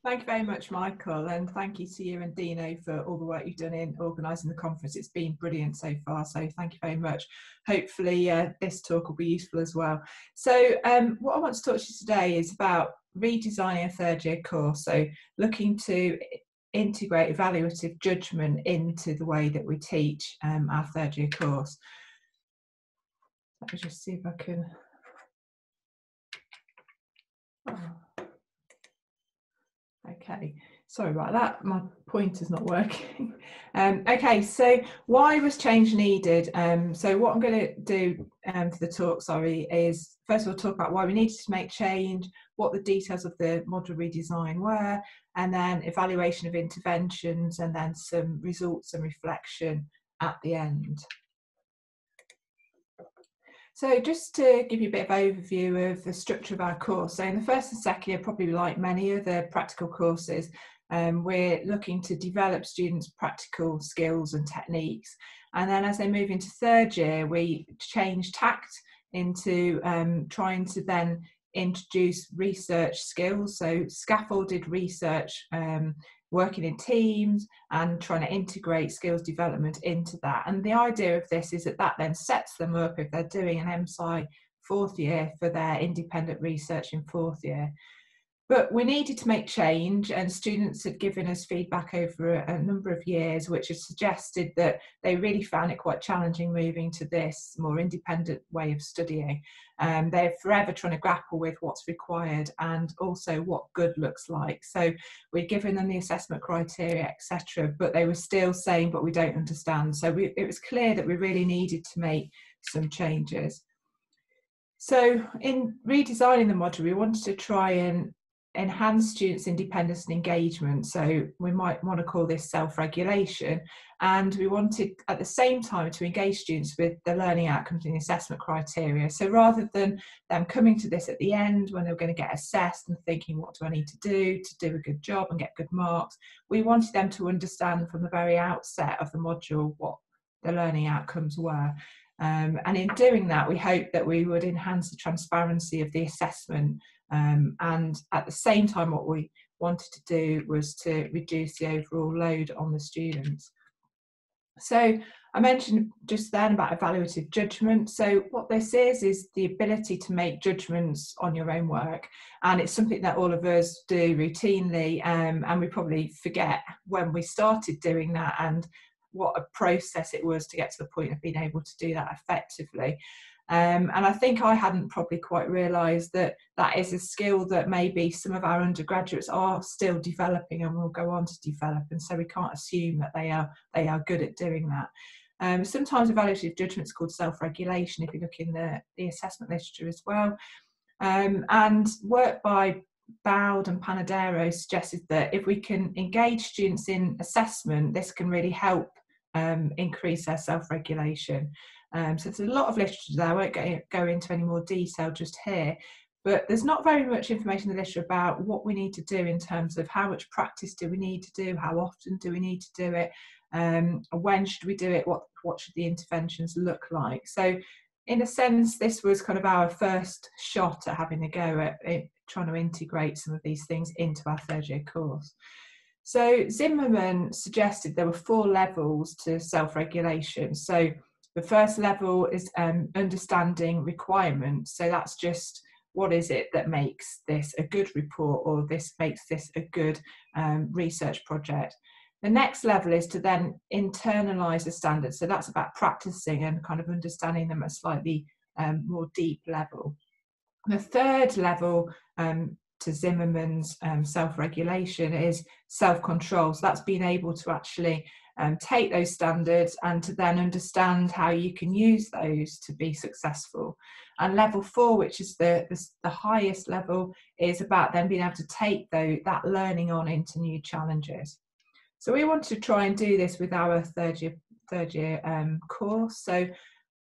Thank you very much, Michael, and thank you to you and Dino for all the work you've done in organising the conference. It's been brilliant so far, so thank you very much. Hopefully this talk will be useful as well. So what I want to talk to you today is about redesigning a third year course, so looking to integrate evaluative judgment into the way that we teach our third year course. Let me just see if I can... Okay, sorry about that, my pointer's not working. Okay, so why was change needed? So what I'm going to do for the talk, is first of all talk about why we needed to make change, what the details of the module redesign were, and then evaluation of interventions, and then some results and reflection at the end. So just to give you a bit of overview of the structure of our course. So in the first and second year, probably like many of the practical courses, we're looking to develop students' practical skills and techniques. And then as they move into third year, we change tact into trying to then introduce research skills. So scaffolded research, working in teams and trying to integrate skills development into that. And the idea of this is that that then sets them up if they're doing an MSci fourth year for their independent research in fourth year. But we needed to make change, and students had given us feedback over a number of years which has suggested that they really found it quite challenging moving to this more independent way of studying. They're forever trying to grapple with what's required and also what good looks like. So we'd given them the assessment criteria, etc., but they were still saying, but we don't understand. So it was clear that we really needed to make some changes. So in redesigning the module, we wanted to try and enhance students' independence and engagement. So we might want to call this self-regulation. And we wanted at the same time to engage students with the learning outcomes and the assessment criteria. So rather than them coming to this at the end when they're going to get assessed and thinking, what do I need to do a good job and get good marks, we wanted them to understand from the very outset of the module what the learning outcomes were. And in doing that, we hoped that we would enhance the transparency of the assessment. And at the same time, what we wanted to do was to reduce the overall load on the students. So I mentioned just then about evaluative judgment. So what this is the ability to make judgments on your own work. And it's something that all of us do routinely, and we probably forget when we started doing that and what a process it was to get to the point of being able to do that effectively. And I think I hadn't probably quite realised that that is a skill that maybe some of our undergraduates are still developing and will go on to develop, and so we can't assume that they are good at doing that. Sometimes evaluative judgment is called self-regulation if you look in the assessment literature as well. And work by Bowd and Panadero suggested that if we can engage students in assessment, this can really help increase their self-regulation. So there's a lot of literature there. I won't go into any more detail just here, but there's not very much information in the literature about what we need to do in terms of how much practice do we need to do, how often do we need to do it, when should we do it, what should the interventions look like. So in a sense, this was kind of our first shot at having a go at trying to integrate some of these things into our third year course. So Zimmerman suggested there were 4 levels to self-regulation. So the first level is understanding requirements. So that's just what is it that makes this a good report, or this makes this a good research project. The next level is to then internalize the standards. So that's about practicing and kind of understanding them at a slightly more deep level. The third level to Zimmerman's self-regulation is self-control. So that's being able to actually take those standards and to then understand how you can use those to be successful. And level 4, which is the highest level, is about then being able to take that learning on into new challenges. So we wanted to try and do this with our third year course. So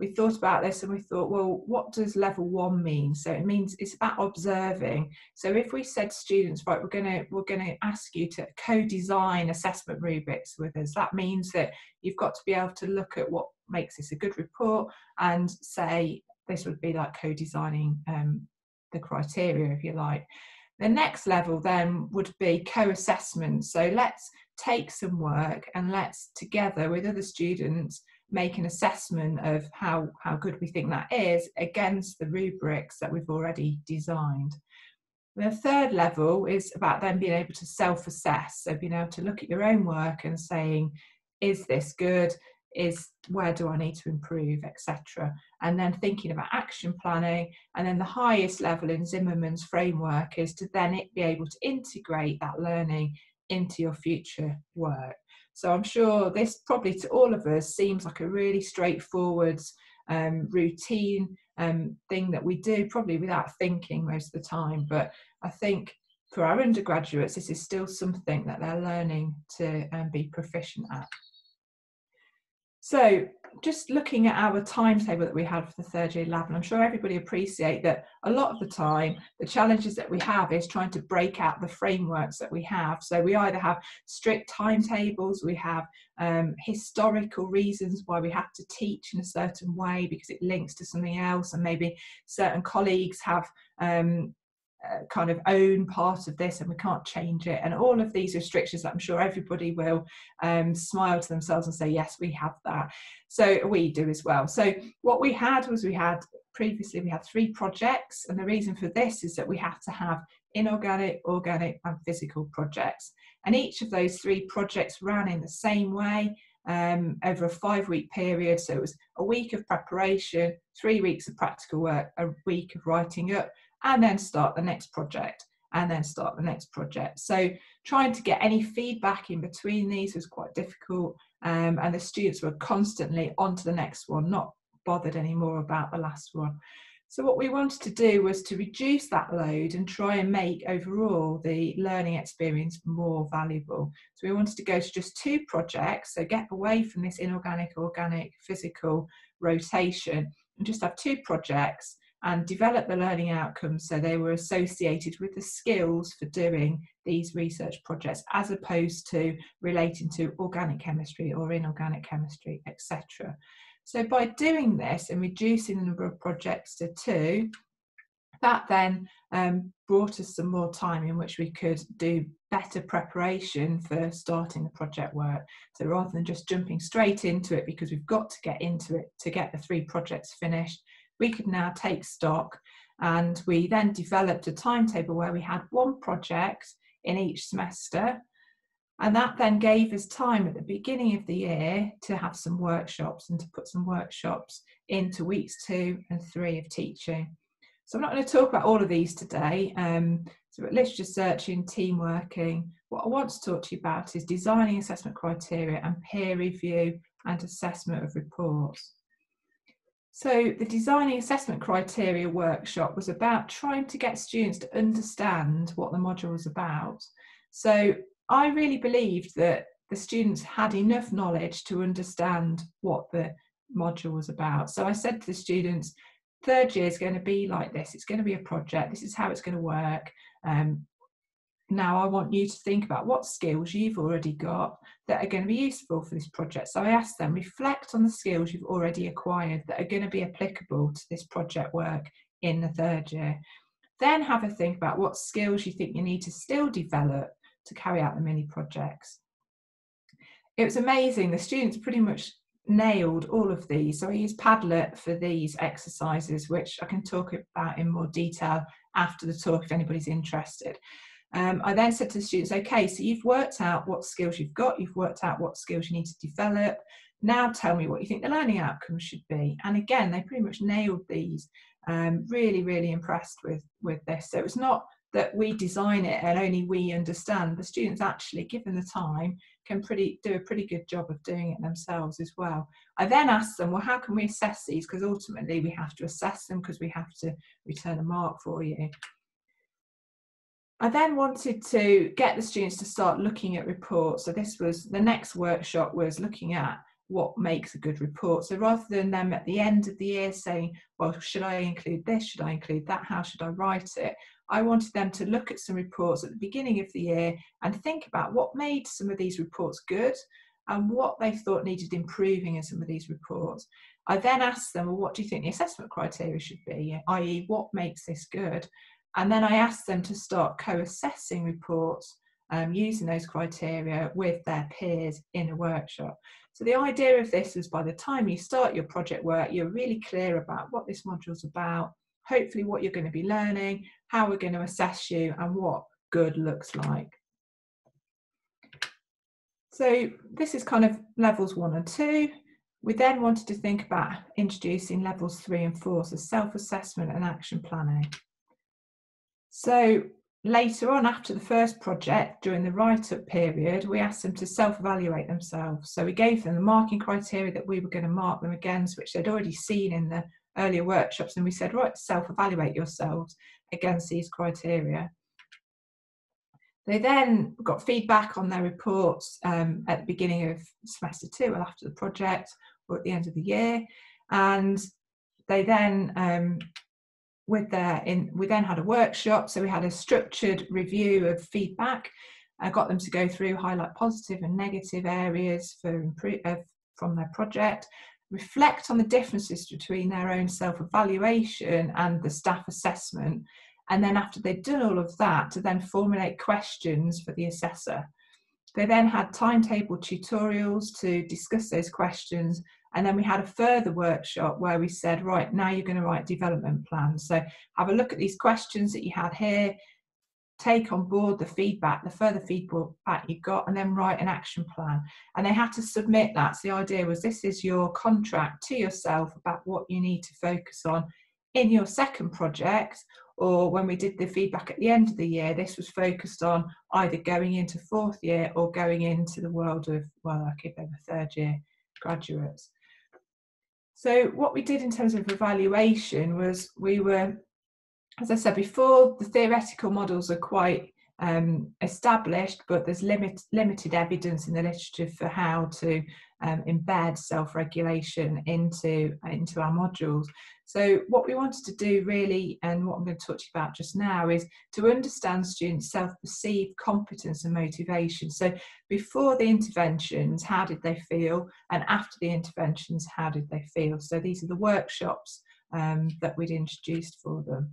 we thought about this and we thought, well, what does level 1 mean? So it means it's about observing. So if we said to students, right, we're going to ask you to co-design assessment rubrics with us, that means that you've got to be able to look at what makes this a good report and say this would be like co-designing the criteria, if you like. The next level then would be co-assessment. So let's take some work and let's, together with other students, make an assessment of how good we think that is against the rubrics that we've already designed. The third level is about then being able to self-assess, so being able to look at your own work and saying, is this good? Where do I need to improve, etc. And then thinking about action planning. And then the highest level in Zimmerman's framework is to then be able to integrate that learning into your future work. So I'm sure this probably to all of us seems like a really straightforward routine thing that we do probably without thinking most of the time, but I think for our undergraduates this is still something that they're learning to be proficient at. So just looking at our timetable that we had for the third year lab, and I'm sure everybody appreciate that a lot of the time the challenges that we have is trying to break out the frameworks that we have. So we either have strict timetables, we have historical reasons why we have to teach in a certain way because it links to something else, and maybe certain colleagues have kind of own part of this and we can't change it, and all of these restrictions that I'm sure everybody will smile to themselves and say yes, we have that. So we do as well. So what we had was previously we had 3 projects, and the reason for this is that we have to have inorganic, organic and physical projects, and each of those 3 projects ran in the same way over a 5-week period. So it was a week of preparation, 3 weeks of practical work, a week of writing up, and then start the next project, and then start the next project. So trying to get any feedback in between these was quite difficult, and the students were constantly on to the next one, not bothered anymore about the last one. So what we wanted to do was to reduce that load and try and make overall the learning experience more valuable. So we wanted to go to just 2 projects, so get away from this inorganic, organic, physical rotation, and just have 2 projects and develop the learning outcomes so they were associated with the skills for doing these research projects, as opposed to relating to organic chemistry or inorganic chemistry, etc. So by doing this and reducing the number of projects to 2, that then brought us some more time in which we could do better preparation for starting the project work. So rather than just jumping straight into it because we've got to get into it to get the 3 projects finished, we could now take stock, and we then developed a timetable where we had 1 project in each semester, and that then gave us time at the beginning of the year to have some workshops and to put some workshops into weeks 2 and 3 of teaching. So I'm not going to talk about all of these today. So literature searching, team working. What I want to talk to you about is designing assessment criteria and peer review and assessment of reports. So the designing assessment criteria workshop was about trying to get students to understand what the module was about. So I really believed that the students had enough knowledge to understand what the module was about. So I said to the students, third year is going to be like this. It's going to be a project. This is how it's going to work. Now I want you to think about what skills you've already got that are going to be useful for this project. So I asked them, reflect on the skills you've already acquired that are going to be applicable to this project work in the third year. Then have a think about what skills you think you need to still develop to carry out the mini projects. It was amazing. The students pretty much nailed all of these. So I used Padlet for these exercises, which I can talk about in more detail after the talk if anybody's interested. I then said to the students, okay, so you've worked out what skills you've got, you've worked out what skills you need to develop. Now tell me what you think the learning outcomes should be. And again, they pretty much nailed these. Really, really impressed with this. So it's not that we design it and only we understand. The students actually, given the time, can do a pretty good job of doing it themselves as well. I then asked them, well, how can we assess these? Because ultimately we have to assess them because we have to return a mark for you. I then wanted to get the students to start looking at reports. So this was, the next workshop was looking at what makes a good report. So rather than them at the end of the year saying, well, should I include this? Should I include that? How should I write it? I wanted them to look at some reports at the beginning of the year and think about what made some of these reports good and what they thought needed improving in some of these reports. I then asked them, well, what do you think the assessment criteria should be? I.e., what makes this good? And then I asked them to start co-assessing reports using those criteria with their peers in a workshop. So the idea of this is by the time you start your project work, you're really clear about what this module's about, hopefully what you're going to be learning, how we're going to assess you, and what good looks like. So this is kind of levels 1 and 2. We then wanted to think about introducing levels 3 and 4, so self-assessment and action planning. So later on, after the first project, during the write-up period, we asked them to self-evaluate themselves. So we gave them the marking criteria that we were going to mark them against, which they'd already seen in the earlier workshops, and we said, right, self-evaluate yourselves against these criteria. They then got feedback on their reports at the beginning of semester 2, or after the project, or at the end of the year, and they then we then had a workshop, so we had a structured review of feedback. I got them to go through, highlight positive and negative areas from their project, reflect on the differences between their own self-evaluation and the staff assessment, and then after they'd done all of that, to then formulate questions for the assessor. They then had timetable tutorials to discuss those questions, and then we had a further workshop where we said, right, now you're going to write development plans. So have a look at these questions that you had here, take on board the feedback, the further feedback you got, and then write an action plan. And they had to submit that. So the idea was, this is your contract to yourself about what you need to focus on in your second project, or when we did the feedback at the end of the year, this was focused on either going into 4th year or going into the world of work if they were 3rd year graduates. So what we did in terms of evaluation was, we were, as I said before, the theoretical models are quite established, but there's limited evidence in the literature for how to embed self-regulation into our modules. So what we wanted to do really, and what I'm going to talk to you about just now, is to understand students' self-perceived competence and motivation. So before the interventions, how did they feel? And after the interventions, how did they feel? So these are the workshops that we'd introduced for them.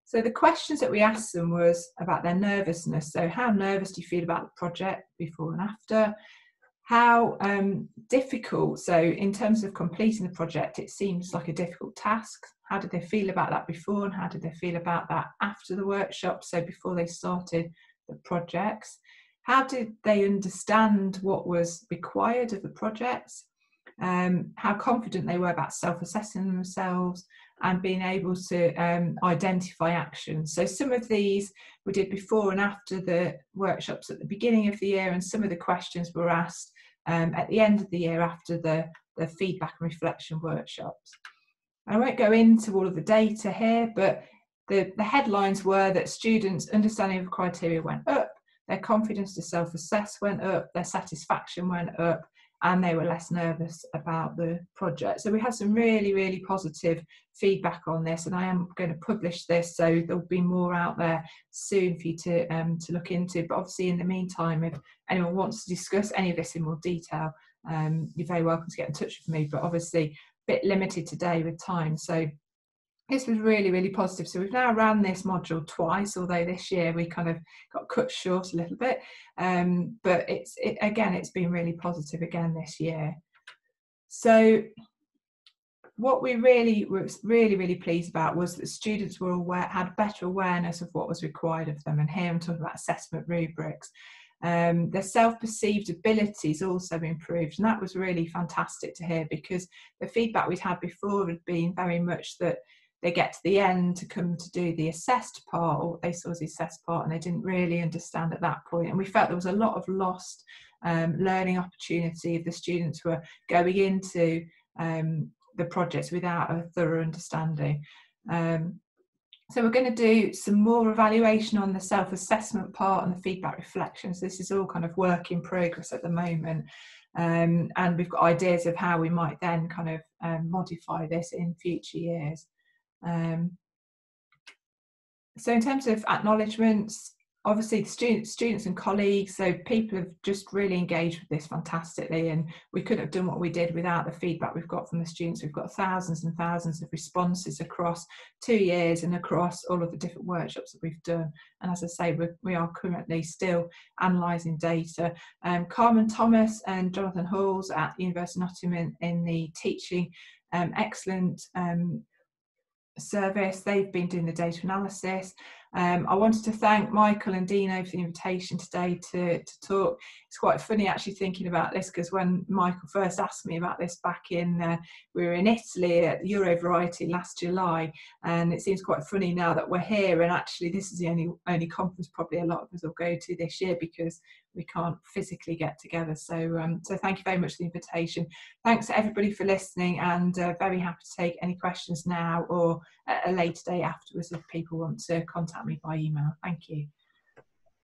So the questions that we asked them was about their nervousness. So how nervous do you feel about the project before and after? How difficult, so in terms of completing the project, it seems like a difficult task. How did they feel about that before, and how did they feel about that after the workshop, so before they started the projects? How did they understand what was required of the projects? How confident they were about self-assessing themselves and being able to identify actions. So some of these we did before and after the workshops at the beginning of the year, and some of the questions were asked at the end of the year after the feedback and reflection workshops. I won't go into all of the data here, but the headlines were that students' understanding of criteria went up, their confidence to self-assess went up, their satisfaction went up, and they were less nervous about the project. So we had some really, really positive feedback on this, and I am going to publish this, so there'll be more out there soon for you to look into. But obviously, in the meantime, if anyone wants to discuss any of this in more detail, you're very welcome to get in touch with me. But obviously, a bit limited today with time. So this was really, really positive. So we've now ran this module twice, although this year we kind of got cut short a little bit. But again, it's been really positive again this year. So what we really was really pleased about was that students were aware, had better awareness of what was required of them. And here I'm talking about assessment rubrics. Their self-perceived abilities also improved, and that was really fantastic to hear, because the feedback we'd had before had been very much that they get to the end to come to do the assessed part, or what they saw as the assessed part, and they didn't really understand at that point. And we felt there was a lot of lost learning opportunity if the students were going into the projects without a thorough understanding. So we're going to do some more evaluation on the self-assessment part and the feedback reflections. This is all kind of work in progress at the moment. And we've got ideas of how we might then kind of modify this in future years. So in terms of acknowledgements, obviously students and colleagues, so people have just really engaged with this fantastically, and we couldn't have done what we did without the feedback we've got from the students. We've got thousands and thousands of responses across 2 years and across all of the different workshops that we've done. And as I say, we are currently still analysing data. Carmen Thomas and Jonathan Halls at the University of Nottingham in the teaching excellent service, they've been doing the data analysis. I wanted to thank Michael and Dino for the invitation today to talk. It's quite funny actually thinking about this, because when Michael first asked me about this back in, we were in Italy at the Eurovariety last July, and it seems quite funny now that we're here, and actually this is the only conference probably a lot of us will go to this year because we can't physically get together. So thank you very much for the invitation. Thanks to everybody for listening, and very happy to take any questions now or at a later date afterwards if people want to contact me by email. Thank you.